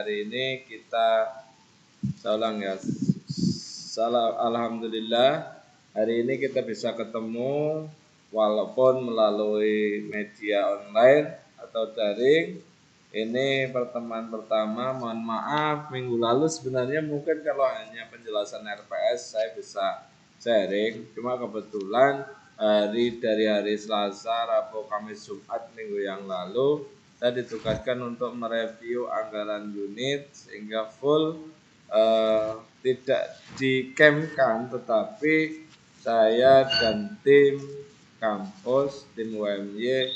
Hari ini kita alhamdulillah hari ini kita bisa ketemu walaupun melalui media online atau daring. Ini pertemuan pertama. Mohon maaf minggu lalu sebenarnya mungkin kalau hanya penjelasan RPS saya bisa sharing, cuma kebetulan dari hari Selasa, Rabu, Kamis, Jumat minggu yang lalu saya ditugaskan untuk mereview anggaran unit sehingga full, tidak di-campkan, tetapi saya dan tim kampus, tim UMY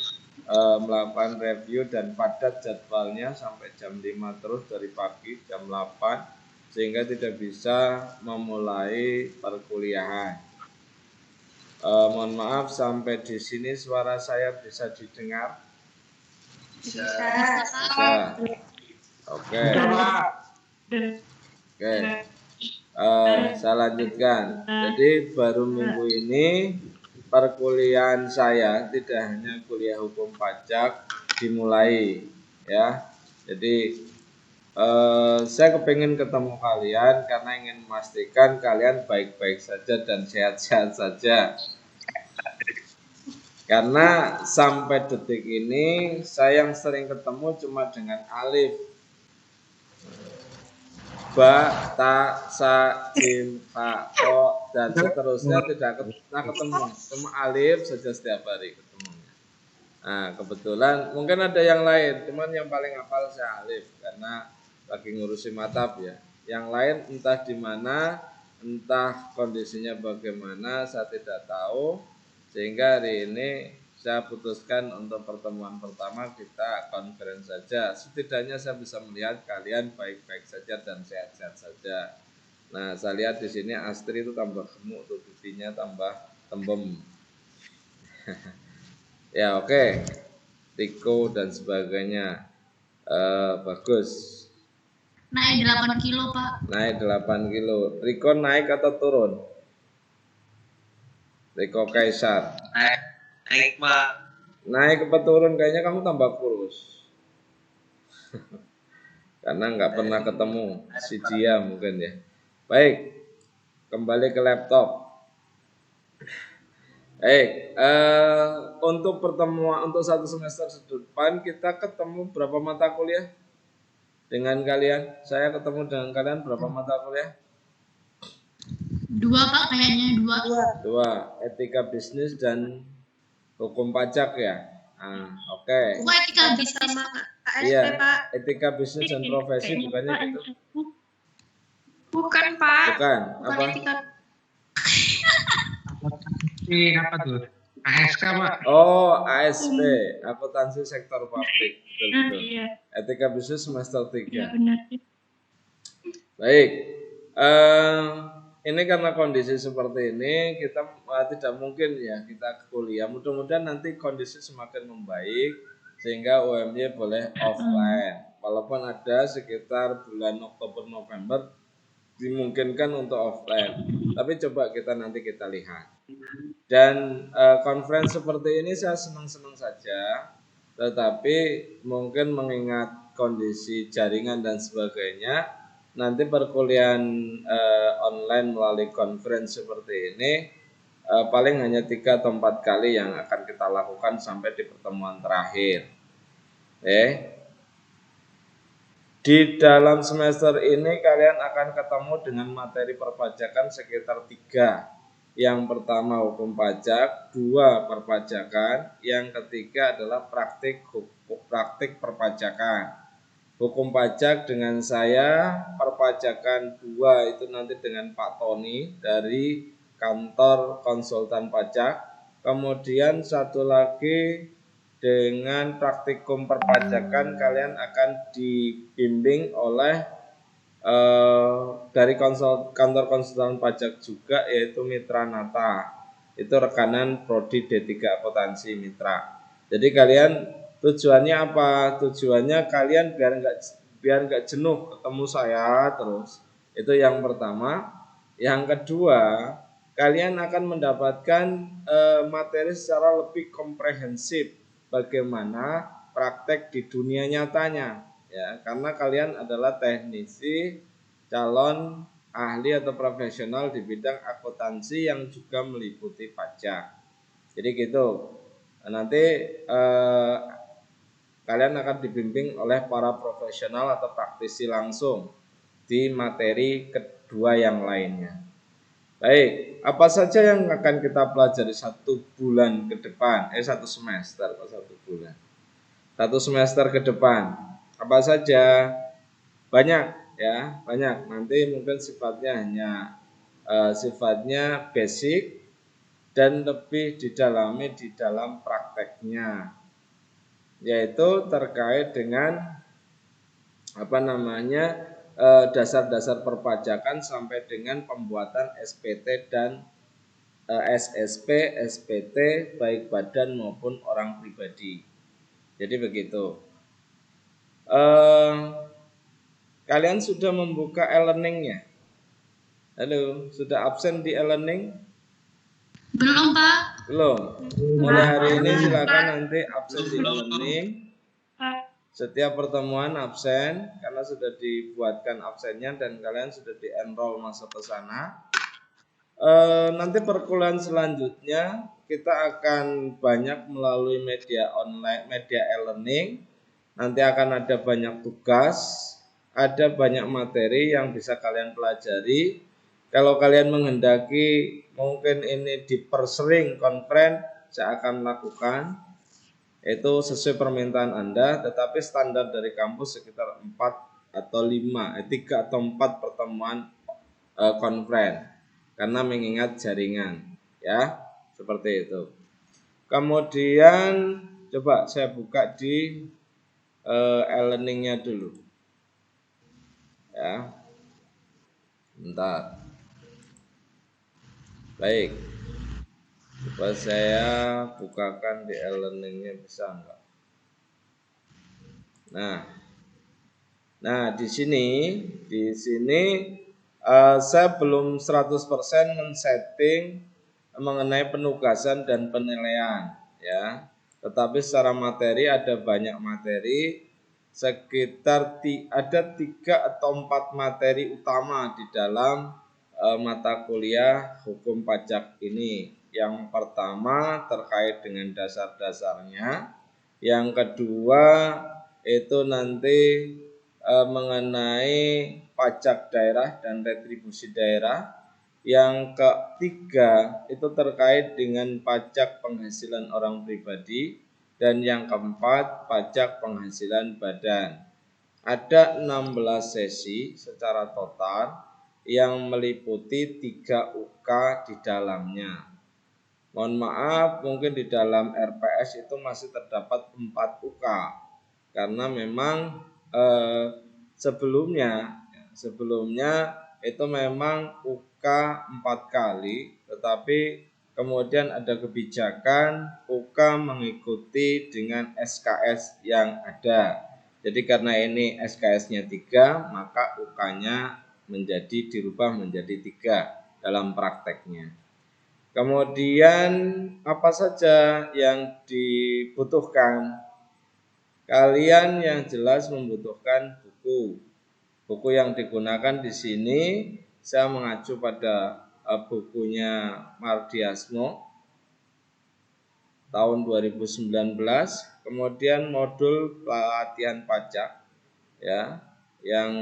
melakukan review dan padat jadwalnya sampai jam 5 terus dari pagi jam 8 sehingga tidak bisa memulai perkuliahan. Mohon maaf sampai di sini suara saya bisa didengar? Bisa. Oke. Saya lanjutkan. Jadi baru minggu ini perkuliahan saya tidak hanya kuliah hukum pajak dimulai, ya. Jadi saya kepengen ketemu kalian karena ingin memastikan kalian baik-baik saja dan sehat-sehat saja. Karena sampai detik ini saya yang sering ketemu cuma dengan alif, ba, ta, sa, jim, ha, ko, dan seterusnya tidak ketemu. Cuma alif saja setiap hari ketemunya. Nah, kebetulan mungkin ada yang lain, cuman yang paling hafal saya alif karena lagi ngurusi matab ya. Yang lain entah di mana, entah kondisinya bagaimana, saya tidak tahu. Sehingga hari ini saya putuskan untuk pertemuan pertama kita konferensi saja. Setidaknya saya bisa melihat kalian baik-baik saja dan sehat-sehat saja. Nah, saya lihat di sini Astri itu tambah gemuk tuh, pipinya tambah tembem. Ya oke. Tiko dan sebagainya bagus. Naik 8 kilo Pak. Naik 8 kilo. Riko naik atau turun? Riko Kaisar. Naik Pak. Naik apa turun? Kayaknya kamu tambah kurus. Karena nggak pernah ketemu si dia mungkin ya. Baik, kembali ke laptop. Baik, untuk pertemuan untuk satu semester depan kita ketemu berapa mata kuliah dengan kalian? Saya ketemu dengan kalian berapa mata kuliah? 2 Pak, kayaknya 2. 2, etika bisnis dan hukum pajak ya. Nah, oke. Etika bisnis sama ASP Iya, Pak. etika bisnis dan profesi bukannya gitu? Bukan Pak. Bukan, Bukan apa? etika. Apa tuh? ASK Pak. Oh, ASP, akuntansi sektor publik. Betul. Iya. Etika bisnis semester 3. Iya benar. Baik, ini karena kondisi seperti ini kita tidak mungkin ya kita kuliah. Mudah-mudahan nanti kondisi semakin membaik sehingga UMY boleh offline. Walaupun ada sekitar bulan Oktober November dimungkinkan untuk offline. Tapi coba nanti kita lihat. Dan konferensi seperti ini saya senang-senang saja. Tetapi mungkin mengingat kondisi jaringan dan sebagainya, nanti perkuliahan online melalui konferensi seperti ini paling hanya 3 atau 4 kali yang akan kita lakukan sampai di pertemuan terakhir. Di dalam semester ini kalian akan ketemu dengan materi perpajakan sekitar 3. Yang pertama hukum pajak, 2 perpajakan, yang ketiga adalah praktik perpajakan. Hukum pajak dengan saya, perpajakan 2 itu nanti dengan Pak Tony dari kantor konsultan pajak. Kemudian satu lagi dengan praktikum perpajakan kalian akan dibimbing oleh dari kantor konsultan pajak juga, yaitu Mitra Nata. Itu rekanan prodi D3 akuntansi Mitra. Jadi kalian tujuannya apa? Tujuannya kalian biar nggak jenuh ketemu saya terus. Itu yang pertama. Yang kedua, kalian akan mendapatkan materi secara lebih komprehensif bagaimana praktek di dunia nyatanya. ya, karena kalian adalah teknisi calon ahli atau profesional di bidang akuntansi yang juga meliputi pajak. Jadi gitu. Nanti kalian akan dibimbing oleh para profesional atau praktisi langsung di materi kedua yang lainnya. Baik, apa saja yang akan kita pelajari 1 bulan ke depan? 1 semester, kok 1 bulan? 1 semester ke depan. Apa saja? Banyak ya, banyak. Nanti mungkin sifatnya hanya sifatnya basic dan lebih didalami di dalam prakteknya, yaitu terkait dengan dasar-dasar perpajakan sampai dengan pembuatan SPT dan SSP, SPT baik badan maupun orang pribadi. Jadi begitu. Kalian sudah membuka e-learningnya? Halo, sudah absen di e-learning? Belum, Pak. Belum. Mulai hari ini silakan nanti absen di e-learning. Setiap pertemuan absen karena sudah dibuatkan absennya dan kalian sudah di-enroll masuk ke sana. Nanti perkuliahan selanjutnya kita akan banyak melalui media online, media e-learning. Nanti akan ada banyak tugas, ada banyak materi yang bisa kalian pelajari. Kalau kalian menghendaki mungkin ini dipersering konferensi, saya akan lakukan. Itu sesuai permintaan Anda, tetapi standar dari kampus sekitar 4 atau 5, 3 atau 4 pertemuan konferensi karena mengingat jaringan, ya, seperti itu. Kemudian coba saya buka di e-learningnya dulu, ya, bentar. Baik, coba saya bukakan di e-learningnya, bisa enggak? Nah, di sini saya belum 100% men-setting mengenai penugasan dan penilaian, ya. Tetapi secara materi ada banyak materi, sekitar ada 3 atau 4 materi utama di dalam mata kuliah hukum pajak ini. Yang pertama terkait dengan dasar-dasarnya, yang kedua itu nanti mengenai pajak daerah dan retribusi daerah. Yang ketiga itu terkait dengan pajak penghasilan orang pribadi, dan yang keempat pajak penghasilan badan. Ada 16 sesi secara total yang meliputi 3 UK di dalamnya. Mohon maaf, mungkin di dalam RPS itu masih terdapat 4 UK karena memang sebelumnya itu memang UK 4 kali, tetapi kemudian ada kebijakan UK mengikuti dengan SKS yang ada. Jadi karena ini SKS-nya 3, maka UK-nya dirubah menjadi 3 dalam prakteknya. Kemudian apa saja yang dibutuhkan? Kalian yang jelas membutuhkan buku. Buku yang digunakan di sini saya mengacu pada bukunya Mardiasmo tahun 2019, kemudian modul pelatihan pajak, ya, yang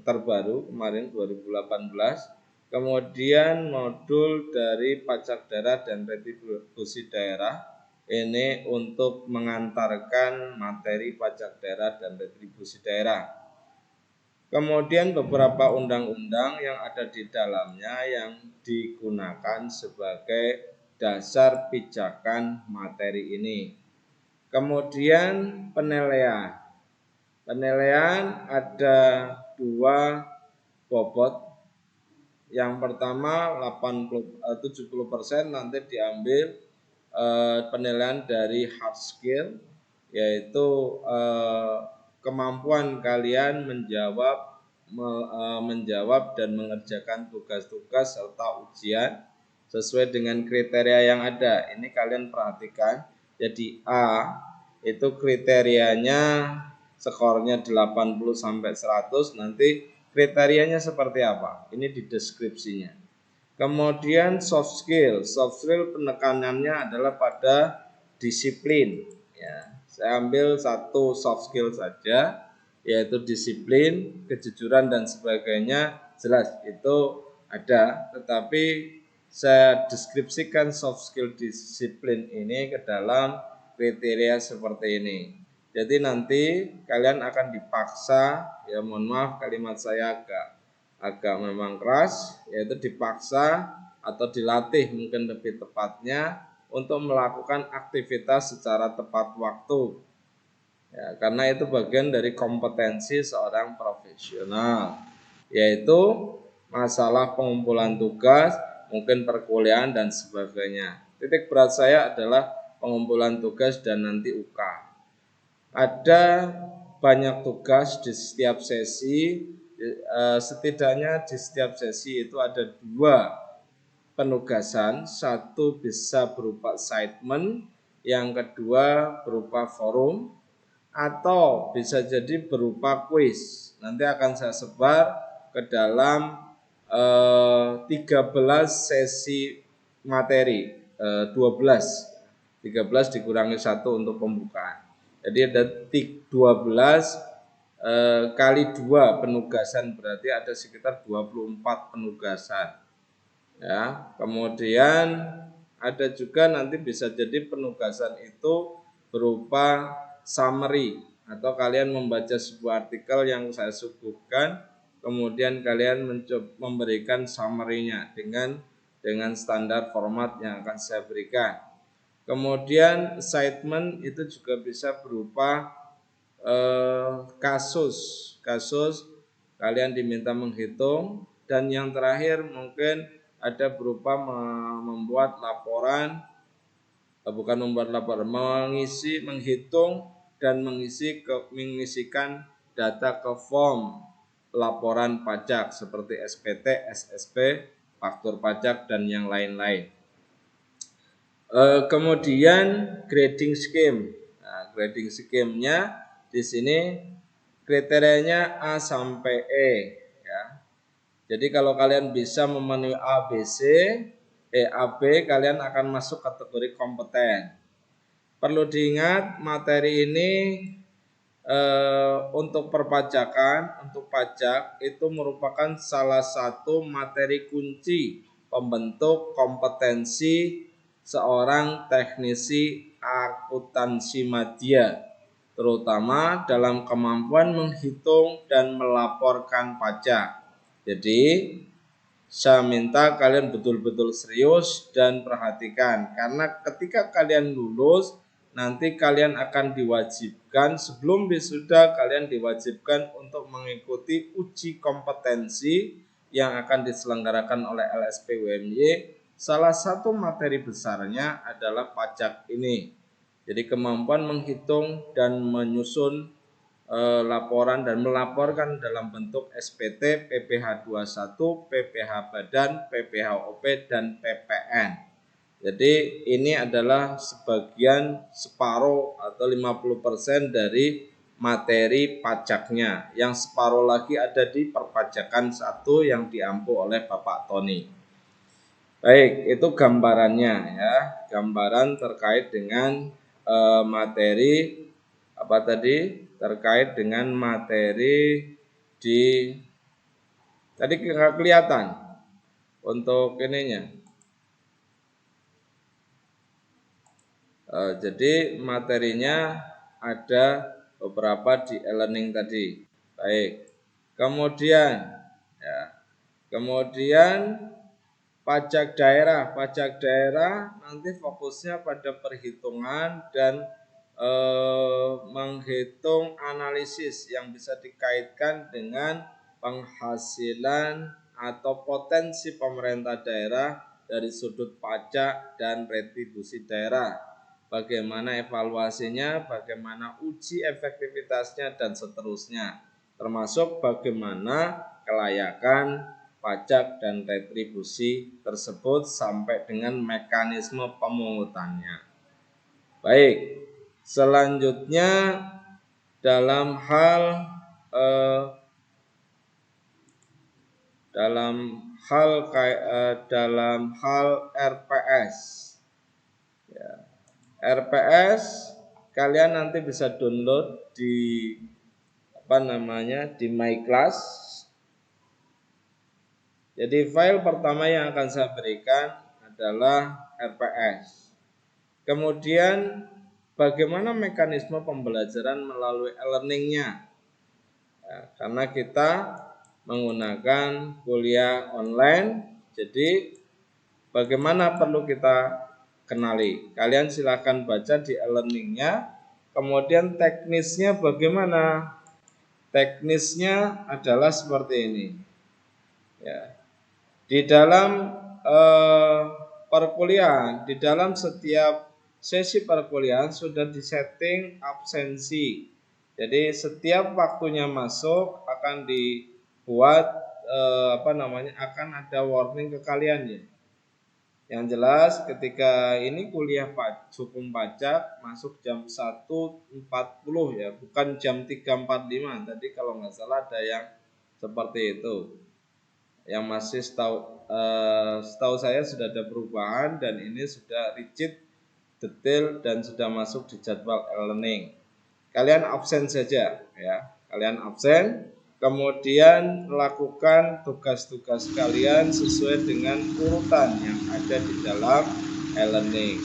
terbaru kemarin 2018, kemudian modul dari pajak daerah dan retribusi daerah, ini untuk mengantarkan materi pajak daerah dan retribusi daerah. Kemudian beberapa undang-undang yang ada di dalamnya yang digunakan sebagai dasar pijakan materi ini. Kemudian penilaian. Penilaian ada 2 bobot. Yang pertama 70% nanti diambil penilaian dari hard skill, yaitu kemampuan kalian menjawab dan mengerjakan tugas-tugas serta ujian sesuai dengan kriteria yang ada. Ini kalian perhatikan. Jadi A itu kriterianya skornya 80 sampai 100, nanti kriterianya seperti apa? Ini di deskripsinya. Kemudian soft skill penekanannya adalah pada disiplin. Ya, saya ambil satu soft skill saja, yaitu disiplin, kejujuran dan sebagainya. Jelas itu ada, tetapi saya deskripsikan soft skill disiplin ini ke dalam kriteria seperti ini. Jadi nanti kalian akan dipaksa, ya mohon maaf kalimat saya agak memang keras, yaitu dipaksa atau dilatih mungkin lebih tepatnya untuk melakukan aktivitas secara tepat waktu. Ya, karena itu bagian dari kompetensi seorang profesional, yaitu masalah pengumpulan tugas, mungkin perkuliahan dan sebagainya. Titik berat saya adalah pengumpulan tugas dan nanti UK. Ada banyak tugas di setiap sesi, setidaknya di setiap sesi itu ada 2 penugasan, satu bisa berupa assignment, yang kedua berupa forum, atau bisa jadi berupa kuis. Nanti akan saya sebar ke dalam 13 sesi materi, 13 dikurangi 1 untuk pembukaan. Jadi ada 12 kali 2 penugasan, berarti ada sekitar 24 penugasan. Ya, kemudian ada juga nanti bisa jadi penugasan itu berupa summary, atau kalian membaca sebuah artikel yang saya suguhkan, kemudian kalian memberikan summary-nya dengan standar format yang akan saya berikan. Kemudian assignment itu juga bisa berupa kasus kalian diminta menghitung, dan yang terakhir mungkin ada berupa membuat laporan, menghitung dan mengisikan data ke form laporan pajak seperti SPT, SSP, faktur pajak dan yang lain-lain. Kemudian grading scheme. Nah, grading scheme-nya di sini kriterianya A sampai E, ya. Jadi kalau kalian bisa memenuhi A, B, C, A, B, kalian akan masuk kategori kompeten. Perlu diingat materi ini untuk perpajakan, untuk pajak itu merupakan salah satu materi kunci pembentuk kompetensi seorang teknisi akuntansi madya, terutama dalam kemampuan menghitung dan melaporkan pajak. Jadi saya minta kalian betul-betul serius dan perhatikan, karena ketika kalian lulus nanti kalian akan diwajibkan, sebelum wisuda kalian diwajibkan untuk mengikuti uji kompetensi yang akan diselenggarakan oleh LSP UMY. Salah satu materi besarnya adalah pajak ini. Jadi kemampuan menghitung dan menyusun laporan dan melaporkan dalam bentuk SPT, PPh 21, PPh Badan, PPh OP dan PPN. Jadi ini adalah separuh atau 50% dari materi pajaknya. Yang separuh lagi ada di perpajakan 1 yang diampu oleh Bapak Tony. Baik, itu gambarannya ya. Gambaran terkait dengan materi apa tadi? Terkait dengan materi di tadi nggak kelihatan untuk ininya. Jadi materinya ada beberapa di e-learning tadi. Baik. Kemudian pajak daerah nanti fokusnya pada perhitungan dan menghitung analisis yang bisa dikaitkan dengan penghasilan atau potensi pemerintah daerah dari sudut pajak dan retribusi daerah. Bagaimana evaluasinya, bagaimana uji efektivitasnya dan seterusnya, termasuk bagaimana kelayakan pajak dan retribusi tersebut sampai dengan mekanisme pemungutannya. Baik, selanjutnya dalam hal eh, dalam hal RPS. Ya. RPS kalian nanti bisa download di di My Class. Jadi file pertama yang akan saya berikan adalah RPS. Kemudian bagaimana mekanisme pembelajaran melalui e-learning-nya? Ya, karena kita menggunakan kuliah online, jadi bagaimana perlu kita kenali? Kalian silakan baca di e-learning-nya. Kemudian teknisnya bagaimana? Teknisnya adalah seperti ini. Ya. Di dalam perkuliahan, di dalam setiap sesi perkuliahan sudah disetting absensi. Jadi setiap waktunya masuk akan dibuat akan ada warning ke kalian ya. Yang jelas ketika ini kuliah hukum pajak masuk jam 1.40 ya, bukan jam 3.45. Tadi kalau nggak salah ada yang seperti itu. Yang masih setahu saya sudah ada perubahan dan ini sudah rigid, detail dan sudah masuk di jadwal e-learning. Kalian absen saja ya. Kalian absen, kemudian lakukan tugas-tugas kalian sesuai dengan urutan yang ada di dalam e-learning.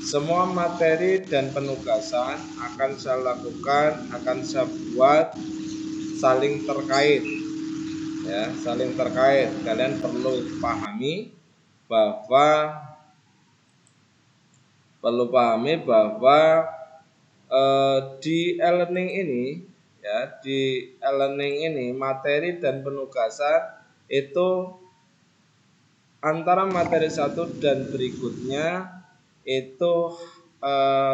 Semua materi dan penugasan akan saya lakukan, akan saya buat saling terkait. Ya, saling terkait. Kalian perlu pahami bahwa di e-learning ini ya, di e-learning ini materi dan penugasan itu antara materi satu dan berikutnya itu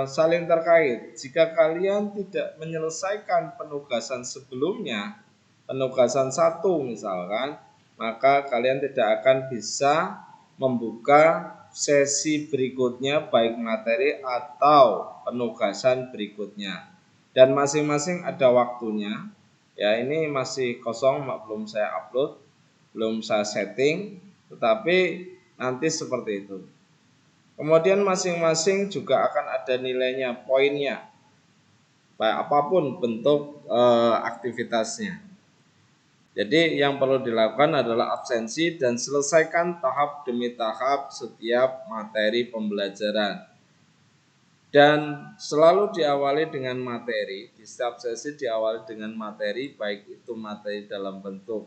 saling terkait. Jika kalian tidak menyelesaikan penugasan sebelumnya, penugasan satu misalkan, maka kalian tidak akan bisa membuka sesi berikutnya baik materi atau penugasan berikutnya. Dan masing-masing ada waktunya. Ya, ini masih kosong, belum saya upload, belum saya setting, tetapi nanti seperti itu. Kemudian masing-masing juga akan ada nilainya, poinnya. Baik apapun bentuk aktivitasnya. Jadi yang perlu dilakukan adalah absensi dan selesaikan tahap demi tahap setiap materi pembelajaran. Dan selalu diawali dengan materi, di setiap sesi diawali dengan materi, baik itu materi dalam bentuk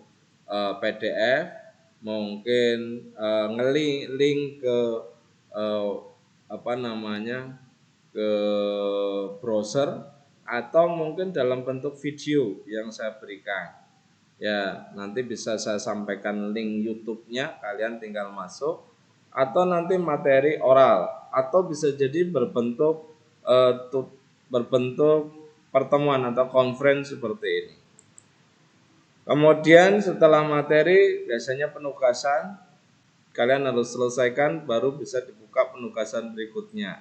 PDF, mungkin ngelink ke ke browser, atau mungkin dalam bentuk video yang saya berikan. Ya, nanti bisa saya sampaikan link YouTube-nya, kalian tinggal masuk, atau nanti materi oral, atau bisa jadi berbentuk pertemuan atau conference seperti ini. Kemudian setelah materi biasanya penugasan kalian harus selesaikan, baru bisa dibuka penugasan berikutnya.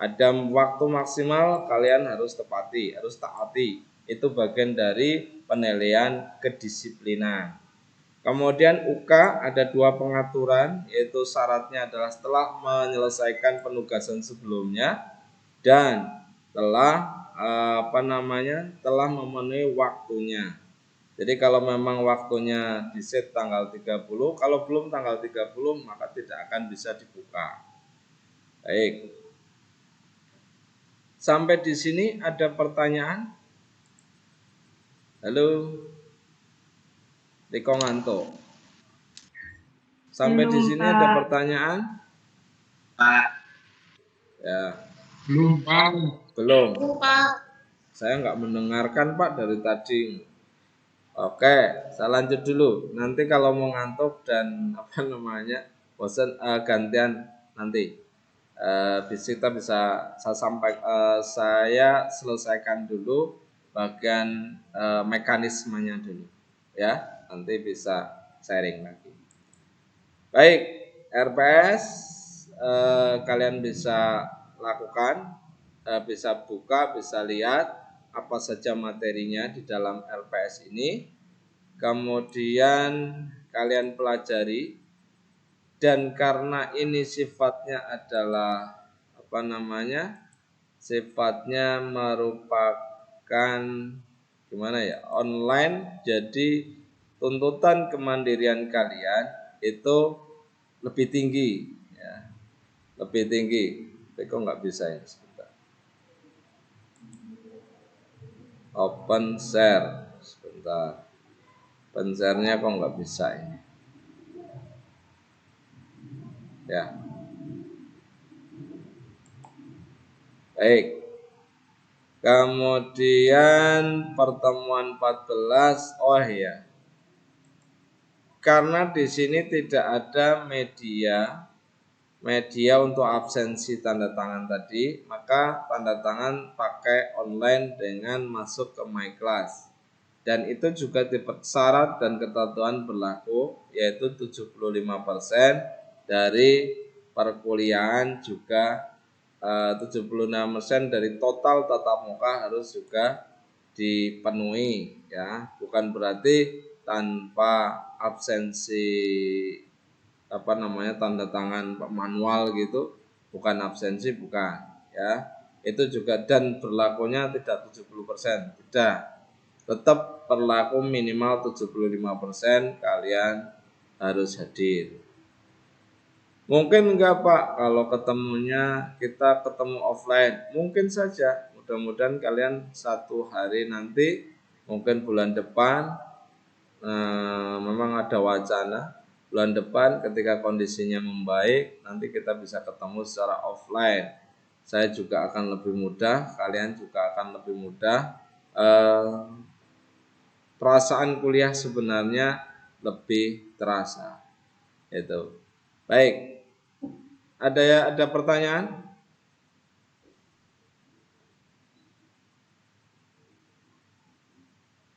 Ada waktu maksimal kalian harus tepati, harus taati. Itu bagian dari penilaian kedisiplinan. Kemudian UK ada dua pengaturan, yaitu syaratnya adalah setelah menyelesaikan penugasan sebelumnya dan telah telah memenuhi waktunya. Jadi kalau memang waktunya di set tanggal 30, kalau belum tanggal 30 maka tidak akan bisa dibuka. Baik. Sampai di sini ada pertanyaan? Halo, Riko ngantuk. Sampai di sini ada pertanyaan? Pak. Ya. Belum, Pak. Belum. Pak. Saya nggak mendengarkan Pak dari tadi. Oke, saya lanjut dulu. Nanti kalau mau ngantuk dan bosan gantian nanti. Kita bisa saya selesaikan dulu bagian mekanismenya dulu, ya. Nanti bisa sharing lagi. Baik, RPS kalian bisa lakukan, bisa buka, bisa lihat. apa saja materinya di dalam LPS ini. Kemudian kalian pelajari, dan karena ini sifatnya adalah sifatnya merupakan online, jadi tuntutan kemandirian kalian itu lebih tinggi, ya, lebih tinggi. Tapi kok nggak bisa ini, sebentar. Open share, sebentar. Open share-nya kok nggak bisa ini, ya. Baik. Kemudian pertemuan 14, oh iya. Karena di sini tidak ada media untuk absensi tanda tangan tadi, maka tanda tangan pakai online dengan masuk ke My Class. Dan itu juga syarat dan ketentuan berlaku, yaitu 75% dari perkuliahan juga 76% dari total tatap muka harus juga dipenuhi, ya. Bukan berarti tanpa absensi tanda tangan manual gitu, bukan absensi, bukan, ya. Itu juga, dan berlakunya tidak 70%, tidak. Tetap berlaku minimal 75% kalian harus hadir. Mungkin enggak Pak, kalau ketemunya kita ketemu offline, mungkin saja. Mudah-mudahan kalian satu hari nanti, mungkin bulan depan, memang ada wacana bulan depan ketika kondisinya membaik, nanti kita bisa ketemu secara offline. Saya juga akan lebih mudah, kalian juga akan lebih mudah. Perasaan kuliah sebenarnya lebih terasa. Itu. Baik. Ada pertanyaan?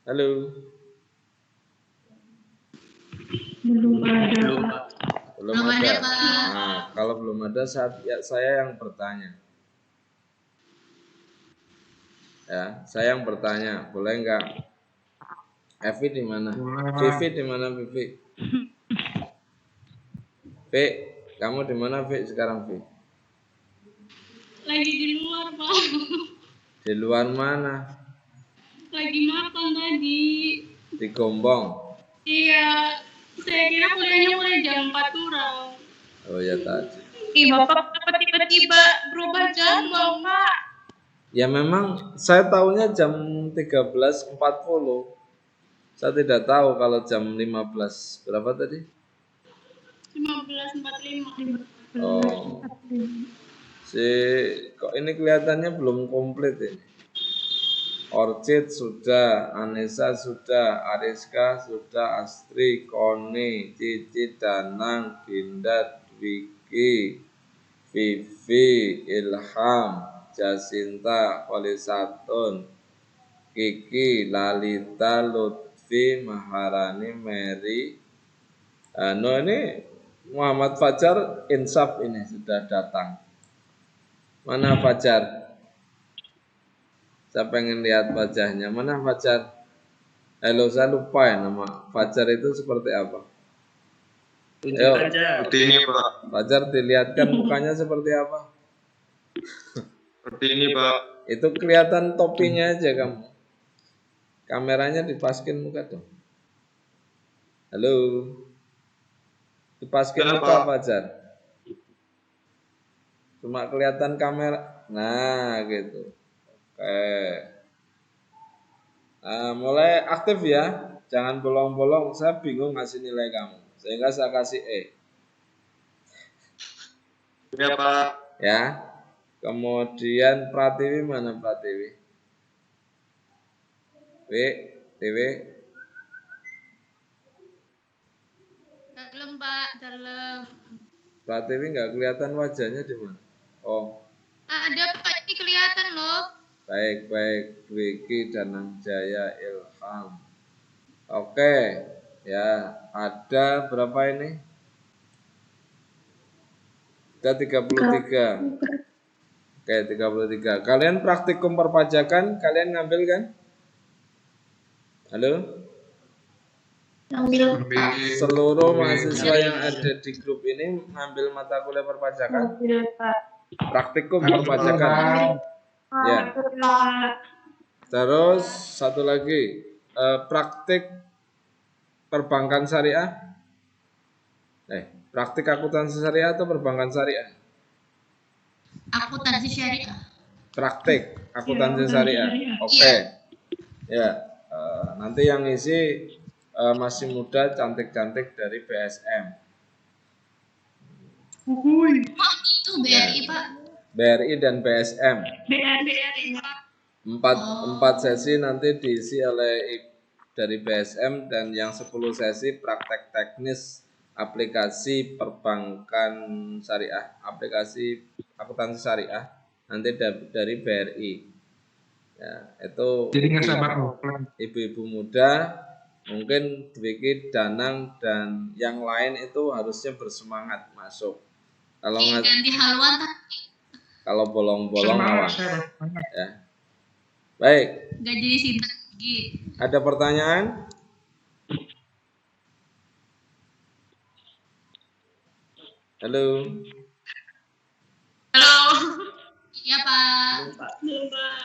Halo. Belum ada. Belum ada, Pak. Nah, kalau belum ada, saya yang bertanya. Ya, saya yang bertanya. Boleh enggak? Evi di mana? Vivi di mana, Vivi? Vi, kamu di mana, Vi, sekarang, Vi? Lagi di luar, Pak. Di luar mana? Lagi makan tadi. Di Gombong. Iya, saya kira kuliahnya mulai jam 4 kurang. Oh ya tadi. Ih, Bapak tiba-tiba berubah jadwal, Pak. Ya memang saya tahunya jam 13.40. Saya tidak tahu kalau jam 15 berapa tadi? 15.45. Oh. Kok ini kelihatannya belum komplit ini. Orchid sudah, Anissa sudah, Ariska sudah, Astri, Koni, Cici, Danang, Dinda, Dwiki, Vivi, Ilham, Jasinta, Polisatun, Kiki, Lalita, Lutfi, Maharani, Mary. Ini Muhammad Fajar Insaf ini sudah datang. Mana Fajar? Saya pengen lihat wajahnya. Mana Fajar? Halo, saya lupa ya nama Fajar itu seperti apa. Ayo, Seperti ini Pak. Fajar dilihatkan mukanya seperti apa? Seperti ini Pak. Itu kelihatan topinya aja kamu. Kameranya dipaskin muka dong. Halo. Dipaskin Ya, muka Pak. Fajar. Cuma kelihatan kamera. Nah, gitu. Oke. Nah, mulai aktif ya. Jangan bolong-bolong. Saya bingung ngasih nilai kamu. Sehingga saya kasih E. Ya Pak. Ya. Kemudian Pratiwi mana Pratiwi? TW. Dalam, Pak, dalam. Pratiwi nggak kelihatan wajahnya di mana? Oh, Ada, Pak, ini kelihatan loh. baik. Dwiki, Danang Jaya, Ilham. Oke. Ya, ada berapa ini? Ada 33. Oke, 33. Kalian praktikum perpajakan, kalian ngambil kan? Halo? Ambil. Seluruh mahasiswa yang ada di grup ini ngambil mata kuliah perpajakan? Ambil, Pak. Praktikum perpajakan. Ya. Pak. Terus satu lagi, praktik perbankan syariah. Praktik akuntansi syariah atau perbankan syariah? Akuntansi syariah. Praktik akuntansi syariah. Oke. Ya, nanti yang isi masih muda, cantik-cantik dari BSM. Itu BRI, Pak. BRI dan BSM. BRI, Pak. Empat sesi nanti diisi oleh dari BSM dan yang 10 sesi praktek teknis aplikasi perbankan syariah, aplikasi akuntansi syariah nanti dari BRI. Ya, itu Jadi nggak sabar offline. ibu-ibu muda mungkin Dwiki, Danang dan yang lain itu harusnya bersemangat masuk. Kalau nggak, Ganti haluan, Pak. kalau bolong-bolong awas. Semangat. Ya. Baik, Gak jadi sinta lagi. ada pertanyaan? Halo. Halo. Iya, Pak. Belum, Pak.